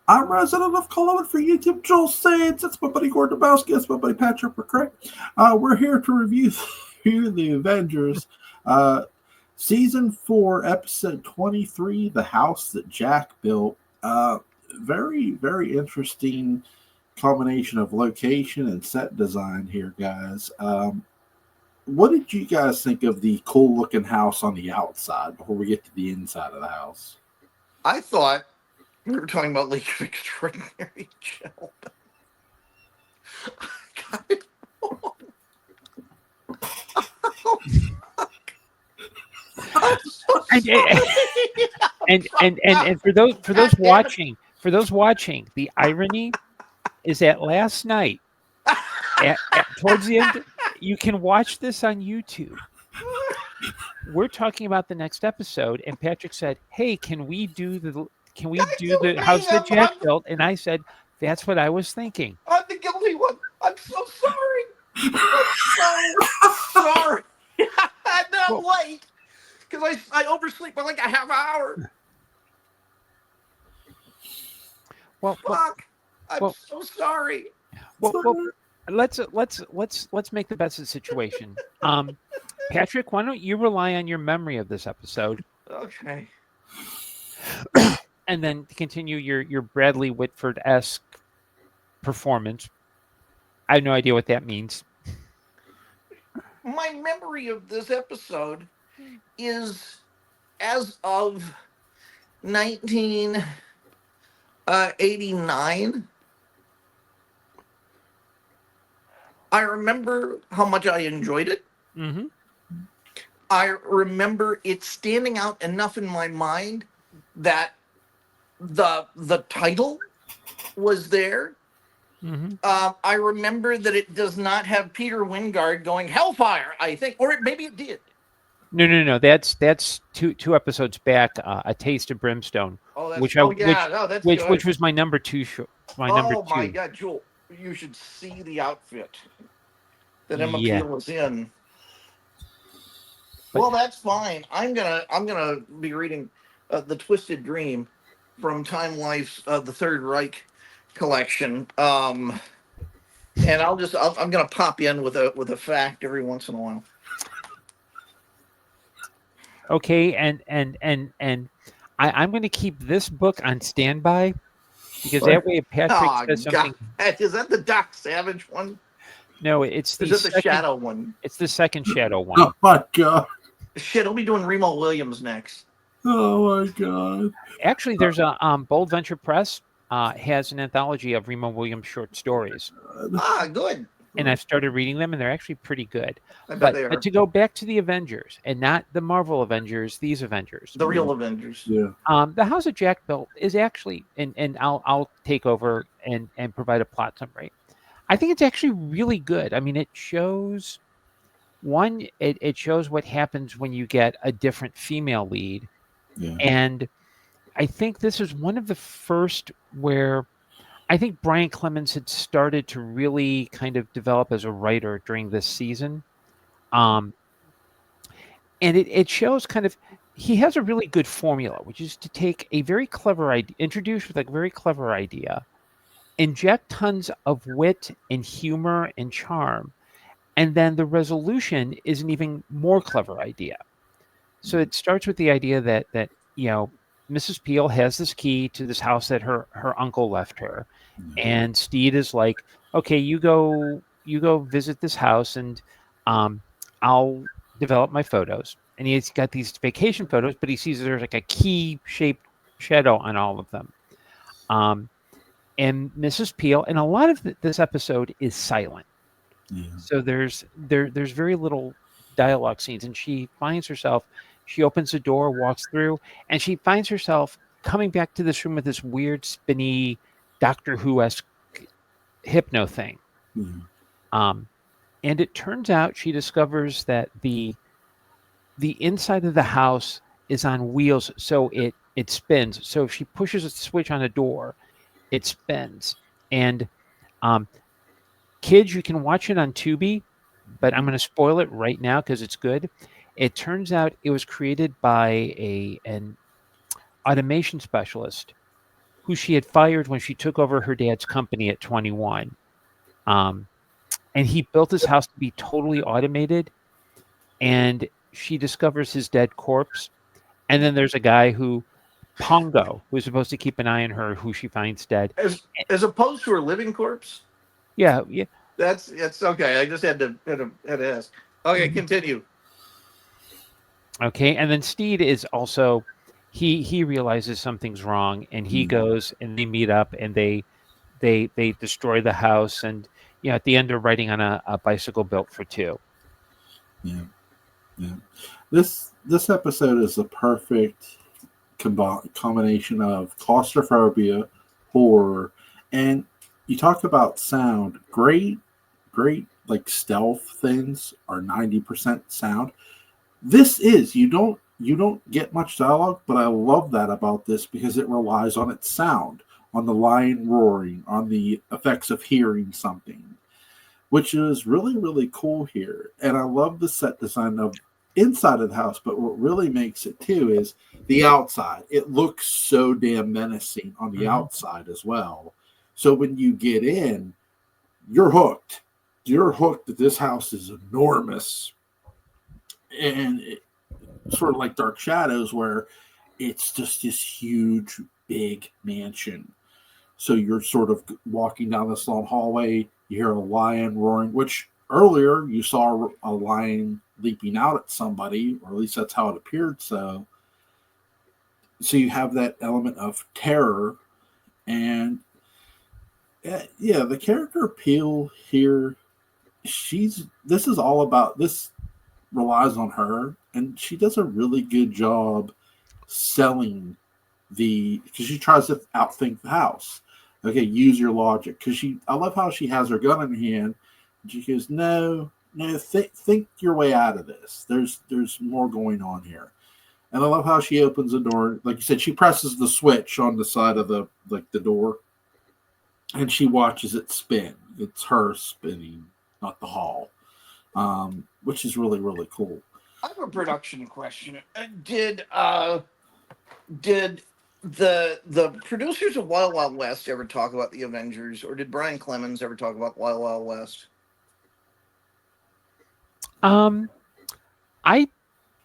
I'm resident of Cologne for YouTube. Joel Sands. It's my buddy Gordon Dymowski. It's my buddy Patrick McCray. We're here to review the Avengers. Season 4, Episode 23, The House That Jack Built. Very, very interesting combination of location and set design here, guys. What did you guys think of the cool-looking house on the outside before we get to the inside of the house? I thought we were talking about League of Extraordinary Gentlemen. I got it wrong. I'm so and for those watching, the irony is that last night, towards the end, you can watch this on YouTube. We're talking about the next episode, and Patrick said, "Hey, can we do the house that Jack built?" And I said, "That's what I was thinking." I'm the guilty one. I'm so sorry. I'm so sorry. I'm not late because I oversleep by like a half hour. Fuck. I'm so sorry. Let's make the best of the situation. Patrick, why don't you rely on your memory of this episode? Okay. And then continue your Bradley Whitford-esque performance. I have no idea what that means. My memory of this episode is as of 1989. I remember how much I enjoyed it. Mm-hmm. I remember it standing out enough in my mind that the title was there. Mm-hmm. I remember that it does not have Peter Wingard going Hellfire, I think, or maybe it did. No. That's two episodes back. A Taste of Brimstone, which was my number two show. My God, Joel, you should see the outfit that Emma Peel was in. Well, that's fine. I'm gonna be reading The Twisted Dream from Time Life's The Third Reich collection. And I'm gonna pop in with a fact every once in a while. Okay, and I'm going to keep this book on standby because that way Patrick says something. God. Is that the Doc Savage one? No, it's the Shadow one. It's the second Shadow one. Oh my god! Shit, he'll be doing Remo Williams next. Oh my god! Actually, there's a Bold Venture Press has an anthology of Remo Williams short stories. Good. And I've started reading them, and they're actually pretty good. But to go back to the Avengers, and not the Marvel Avengers, these Avengers, the real Avengers. Yeah. The House of Jack built is actually, and I'll take over and provide a plot summary. I think it's actually really good. I mean, it shows it shows what happens when you get a different female lead, and I think this is one of the first where I think Brian Clemens had started to really kind of develop as a writer during this season. And it shows kind of, he has a really good formula, which is to take a very clever idea, introduced with a very clever idea, inject tons of wit and humor and charm, and then the resolution is an even more clever idea. So it starts with the idea that Mrs. Peel has this key to this house that her uncle left her. And Steed is like, okay, you go visit this house, and I'll develop my photos. And he's got these vacation photos, but he sees there's like a key-shaped shadow on all of them. And Mrs. Peel, and a lot of this episode is silent. Yeah. So there's very little dialogue scenes, and she opens the door, walks through, and she finds herself coming back to this room with this weird spinny Doctor Who-esque hypno thing. Mm-hmm. And it turns out she discovers that the inside of the house is on wheels, so it spins. So if she pushes a switch on a door, it spins. And kids, you can watch it on Tubi, but I'm going to spoil it right now because it's good. It turns out it was created by an automation specialist who she had fired when she took over her dad's company at 21. And he built his house to be totally automated. And she discovers his dead corpse. And then there's a guy Pongo, who's supposed to keep an eye on her, who she finds dead. As opposed to her living corpse? Yeah. That's okay. I just had to ask. Okay, continue. Okay, and then Steed is also he realizes something's wrong, and he goes and they meet up and they destroy the house, and at the end they're riding on a bicycle built for two. Yeah. This episode is a perfect combination of claustrophobia, horror, and you talk about sound. Great like stealth things are 90% sound. This is you don't get much dialogue, but I love that about this because it relies on its sound, on the lion roaring, on the effects of hearing something, which is really, really cool here. And I love the set design of inside of the house, but what really makes it too is the outside. It looks so damn menacing on the outside as well. So when you get in, you're hooked. You're hooked that this house is enormous. And sort of like Dark Shadows, where it's just this huge, big mansion. So you're sort of walking down this long hallway. You hear a lion roaring, which earlier you saw a lion leaping out at somebody, or at least that's how it appeared. So you have that element of terror. And yeah, the character appeal here, this is all about, this relies on her, and she does a really good job selling because she tries to outthink the house. Okay, use your logic. Because I love how she has her gun in her hand, and she goes, no, think your way out of this. There's more going on here. And I love how she opens the door. Like you said, she presses the switch on the side of the door, and she watches it spin. It's her spinning, not the hall, which is really, really cool. I have a production question. Did the producers of Wild Wild West ever talk about the Avengers, or did Brian Clemens ever talk about Wild Wild West? I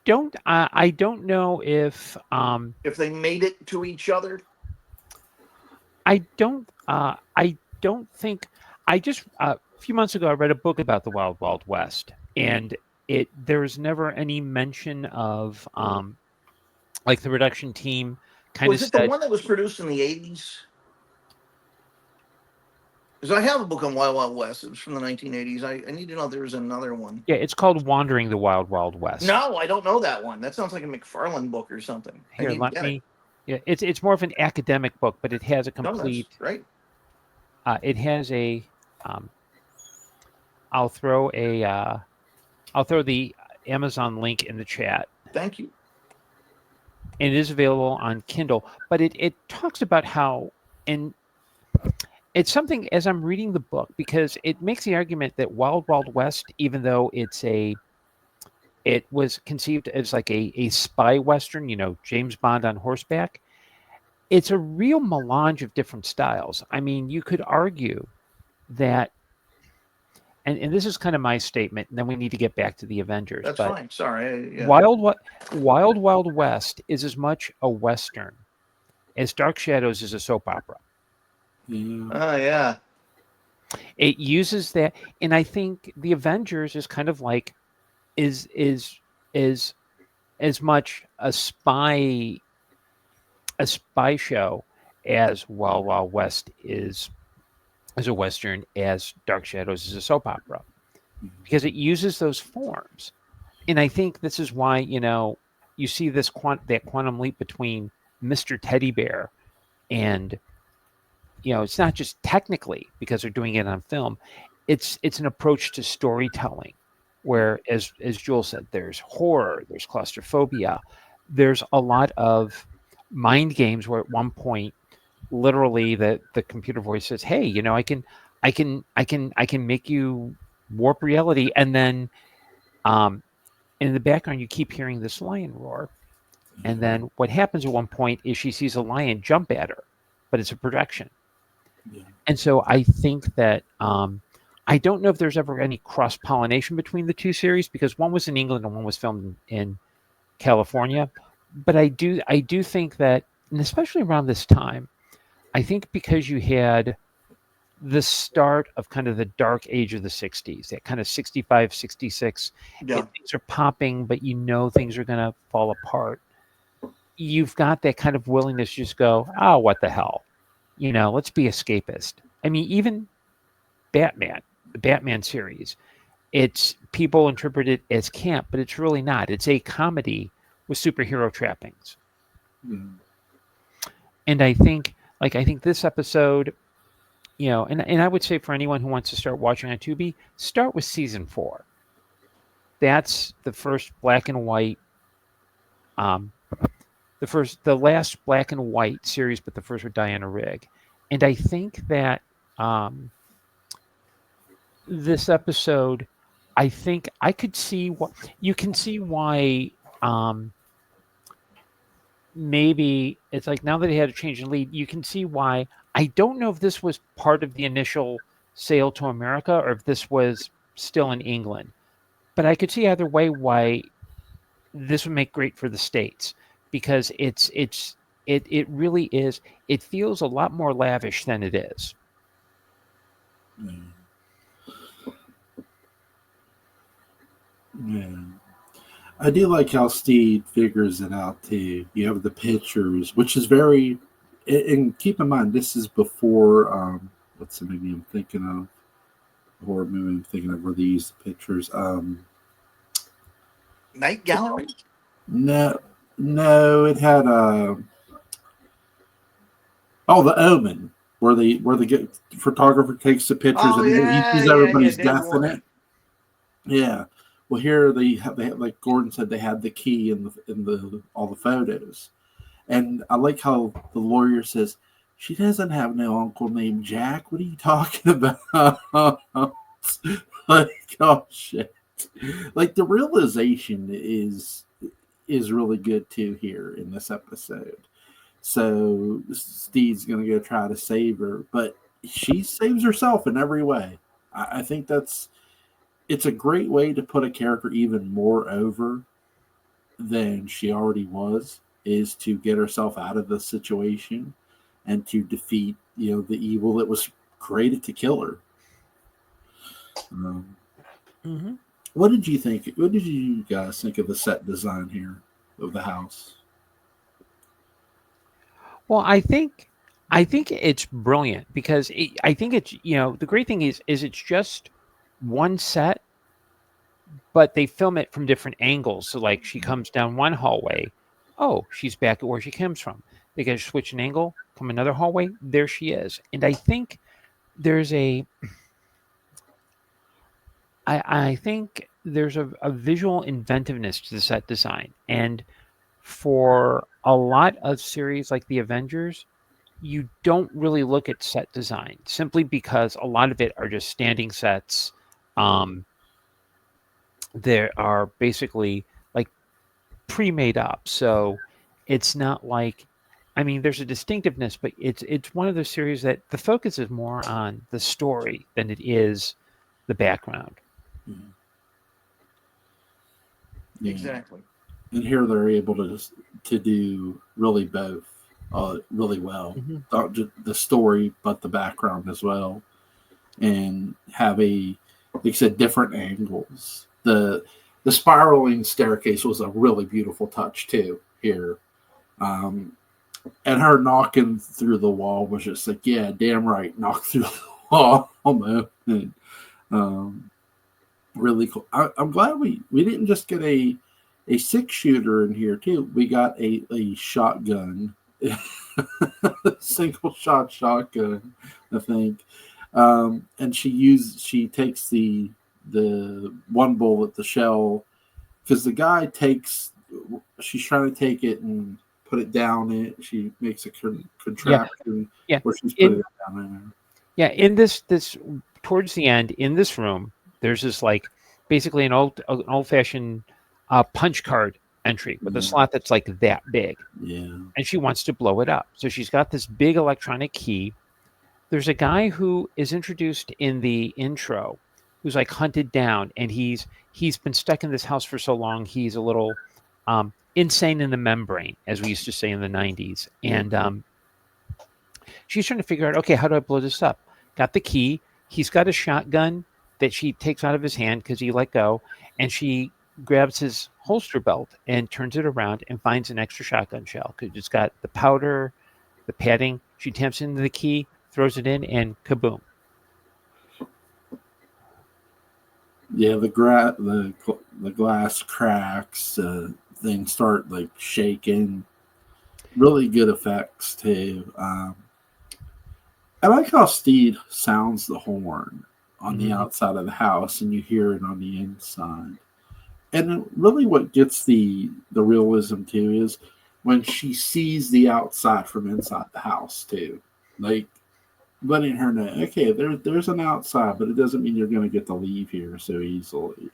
don't know if they made it to each other. I don't think. I just a few months ago I read a book about the Wild Wild West, and there's never any mention of like the production team kind of. Was it the one that was produced in the 80s? Because I have a book on Wild Wild West. It was from the 1980s. I need to know if there was another one. Yeah, it's called Wandering the Wild Wild West. No, I don't know that one. That sounds like a McFarlane book or something. Here, let me. Yeah, it's more of an academic book, but it has a complete. No, right. It has a. I'll throw the Amazon link in the chat. Thank you. And it is available on Kindle, but it talks about how, and it's something as I'm reading the book, because it makes the argument that Wild Wild West, even though it was conceived as like a spy Western, James Bond on horseback, it's a real melange of different styles. I mean, you could argue that, and this is kind of my statement, and then we need to get back to the Avengers. That's fine. Sorry. Yeah. Wild Wild West is as much a Western as Dark Shadows is a soap opera. Oh, yeah. It uses that, and I think the Avengers is kind of like is as much a spy show as Wild Wild West is a Western, as Dark Shadows is a soap opera, because it uses those forms. And I think this is why, you see that quantum leap between Mr. Teddy Bear and, it's not just technically because they're doing it on film. It's an approach to storytelling where, as Joel said, there's horror, there's claustrophobia, there's a lot of mind games where at one point, literally the computer voice says, hey, I can make you warp reality. And then in the background, you keep hearing this lion roar. And then what happens at one point is she sees a lion jump at her. but it's a production. Yeah. And so I think that I don't know if there's ever any cross pollination between the two series, because one was in England and one was filmed in California. But I do think that, and especially around this time, I think because you had the start of kind of the dark age of the 60s, that kind of 65, 66, Yeah. things are popping, but things are going to fall apart. You've got that kind of willingness to just go, oh, what the hell? Let's be escapist. I mean, even Batman, the Batman series, it's people interpret it as camp, but it's really not. It's a comedy with superhero trappings. Mm. And I think this episode, and I would say for anyone who wants to start watching on Tubi, start with season 4. That's the first black and white, the last black and white series, but the first with Diana Rigg. And I think that this episode, I think I could see what you can see why. Maybe it's like, now that he had a change in lead, you can see why. I don't know if this was part of the initial sale to America or if this was still in England, but I could see either way why this would make great for the States, because it really is. It feels a lot more lavish than it is. Yeah. Yeah. I do like how Steve figures it out too. You have the pictures, which is very, and keep in mind this is before what's the movie I'm thinking of? The horror movie I'm thinking of where they use the pictures. Night Gallery? No, it had The Omen, where the photographer takes the pictures Oh, and he yeah, sees yeah, everybody's David death in Warner. it. Yeah. Well, here they have, like Gordon said, they had the key in the all the photos, and I like how the lawyer says she doesn't have no uncle named Jack. What are you talking about? Like, oh shit! Like the realization is really good too here in this episode. So Steve's gonna go try to save her, but she saves herself in every way. I think it's a great way to put a character even more over than she already was, is to get herself out of the situation and to defeat, the evil that was created to kill her. Mm-hmm. What did you think? What did you guys think of the set design here of the house? Well, I think it's brilliant, because I think it's, the great thing is it's just one set, but they film it from different angles. So like she comes down one hallway, oh, she's back at where she comes from. They get to switch an angle, come another hallway, there she is. And I think there's I think there's a visual inventiveness to the set design. And for a lot of series like the Avengers, you don't really look at set design, simply because a lot of it are just standing sets. There are basically like pre-made up, so it's not like, I mean, there's a distinctiveness, but it's one of those series that the focus is more on the story than it is the background. Mm-hmm. Yeah. Exactly. And here they're able to do really both really well. Mm-hmm. Not just the story, but the background as well, and have like you said, different angles. The spiraling staircase was a really beautiful touch too here, and her knocking through the wall was just like, yeah, damn right, knock through the wall. And, really cool. I'm glad we didn't just get a 6-shooter in here too. We got a shotgun, single shot shotgun, I think. And she takes the one bullet, the shell, because the guy she's trying to take it and put it down it. She makes a contraption where she's putting it down there. Yeah, in this towards the end, in this room, there's this like basically an old fashioned punch card entry with a Yeah. slot that's like that big. Yeah. And she wants to blow it up. So she's got this big electronic key. There's a guy who is introduced in the intro who's like hunted down, and he's been stuck in this house for so long he's a little insane in the membrane, as we used to say in the 90s. And she's trying to figure out, okay, how do I blow this up? Got the key. He's got a shotgun that she takes out of his hand because he let go, and she grabs his holster belt and turns it around and finds an extra shotgun shell because it's got the powder, the padding. She taps into the key, throws it in, and kaboom. Yeah, the glass cracks, things start like shaking. Really good effects too. I like how Steve sounds the horn on the outside of the house, and you hear it on the inside. And really, what gets the realism too is when she sees the outside from inside the house too, like letting her know, okay, there's an outside, but it doesn't mean you're going to get to leave here so easily.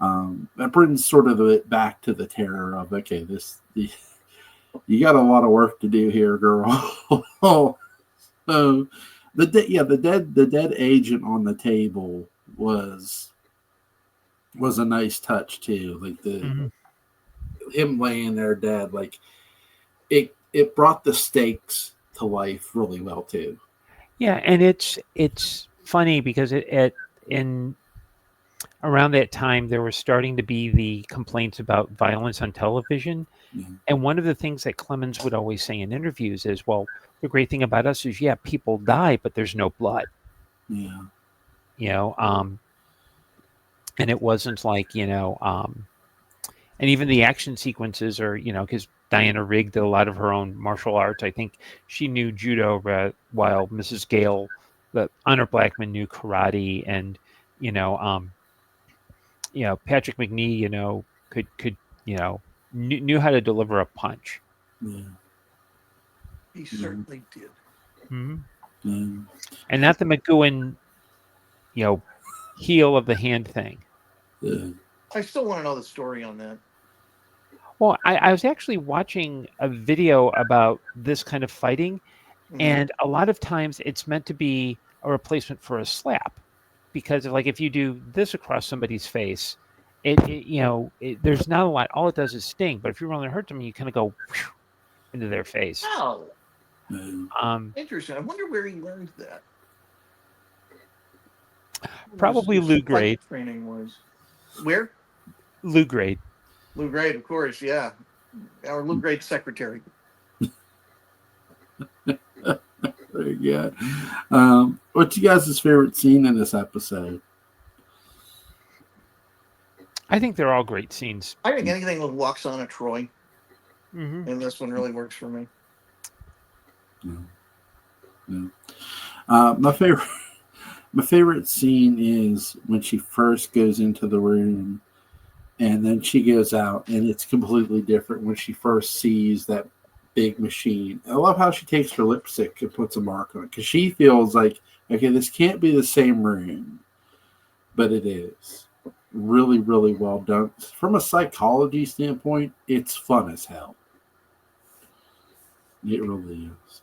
That brings sort of it back to the terror of, okay, you got a lot of work to do here, girl. So the dead agent on the table was a nice touch too. Like him laying there dead, like it brought the stakes to life really well too. Yeah, and it's funny because in around that time there were starting to be the complaints about violence on television. And one of the things that Clemens would always say in interviews is, well, the great thing about us is, yeah, people die, but there's no blood. Yeah. And it wasn't like, and even the action sequences are, because Diana Rigg did a lot of her own martial arts. I think she knew judo, while Mrs. Gale, the Honor Blackman, knew karate, and Patrick McNee, could knew how to deliver a punch. Yeah. He certainly did. Mm-hmm. Yeah. And not the McGowan, heel of the hand thing. Yeah. I still want to know the story on that. Well, I was actually watching a video about this kind of fighting, and a lot of times it's meant to be a replacement for a slap, because if you do this across somebody's face, there's not a lot. All it does is sting. But if you really hurt them, you kind of go into their face. Oh, Yeah. interesting. I wonder where he learned that. Probably Lou Grade. Training was where? Lou Grade. Lou Grade, of course, yeah. Our Lou Grade secretary. Yeah. What's you guys' favorite scene in this episode? I think they're all great scenes. I think anything with Waxana Troy, and this one really works for me. Yeah. My favorite scene is when she first goes into the room, and then she goes out, and it's completely different when she first sees that big machine. I love how she takes her lipstick and puts a mark on it, because she feels like, okay, this can't be the same room, but it is. Really, really well done. From a psychology standpoint, it's fun as hell. It really is.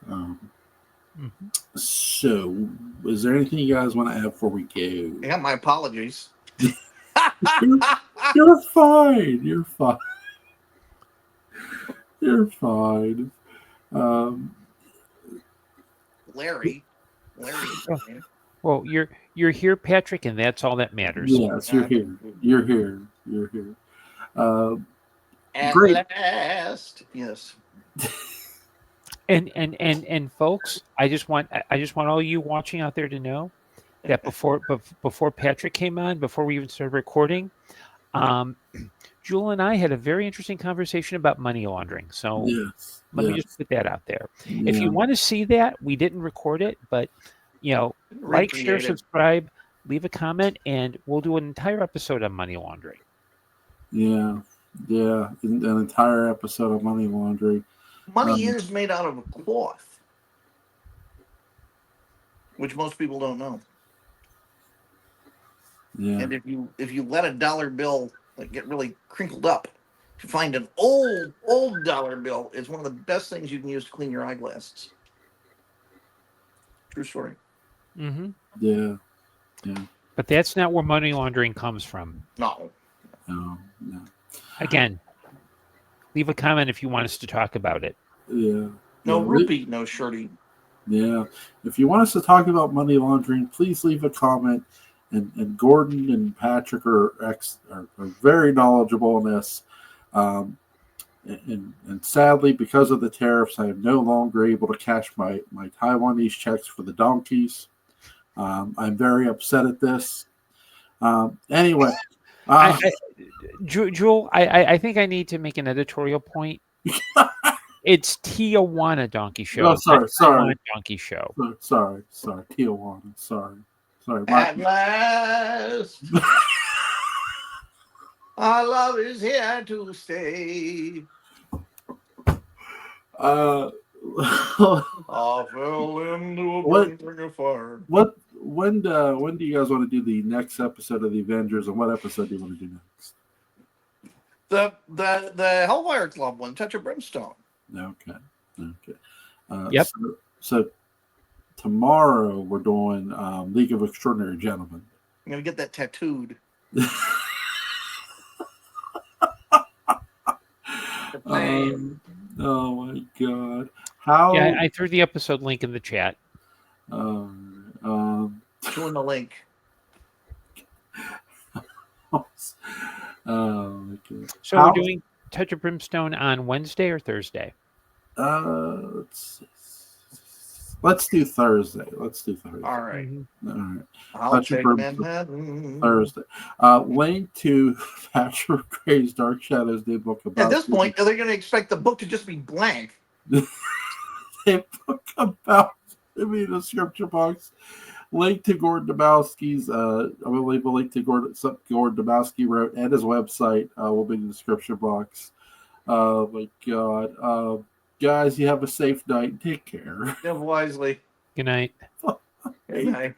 So, is there anything you guys want to add before we go? Yeah, my apologies. You're fine. You're fine. You're fine. Larry. Well, you're here, Patrick, and that's all that matters. Yes, you're here. You're here. You're here. At great. last. Yes. And folks, I just want all you watching out there to know that before Patrick came on, before we even started recording, Jewel and I had a very interesting conversation about money laundering. So let me just put that out there. Yeah. If you want to see that, we didn't record it, but like, share, subscribe, leave a comment, and we'll do an entire episode on money laundering. Yeah, an entire episode of money laundering. Money is made out of a cloth, which most people don't know. Yeah. And if you let a dollar bill get really crinkled up, to find an old dollar bill is one of the best things you can use to clean your eyeglasses. True story. Mm-hmm. Yeah. But that's not where money laundering comes from. No. Again, leave a comment if you want us to talk about it. Yeah. No rupee, no shorty. Yeah. If you want us to talk about money laundering, please leave a comment. And Gordon and Patrick are very knowledgeable in this. And sadly, because of the tariffs, I am no longer able to cash my Taiwanese checks for the donkeys. I'm very upset at this. Anyway. Jewel, I think I need to make an editorial point. It's Tijuana Donkey Show. Oh, sorry. Donkey Show. Sorry. Tijuana. Sorry. At last, our love is here to stay. I fell into a burning of fire. When do you guys want to do the next episode of the Avengers, and what episode do you want to do next? The Hellfire Club one, Touch of Brimstone. Okay. Yep. So tomorrow we're doing League of Extraordinary Gentlemen. I'm gonna get that tattooed. Oh my God! How? Yeah, I threw the episode link in the chat. Join the link. So we're doing Touch of Brimstone on Wednesday or Thursday? Let's do Thursday. All right. All right. I'll take Manhattan. Thursday. Link to Patrick McCray's Dark Shadows new book about. At this point, they're going to expect the book to just be blank. A book about in the description box. Link to Gordon Dymowski's. I'm going to leave a link to Gordon Dymowski wrote and his website will be in the description box. Oh my God. Guys, you have a safe night. Take care. Live wisely. Good night. Good night.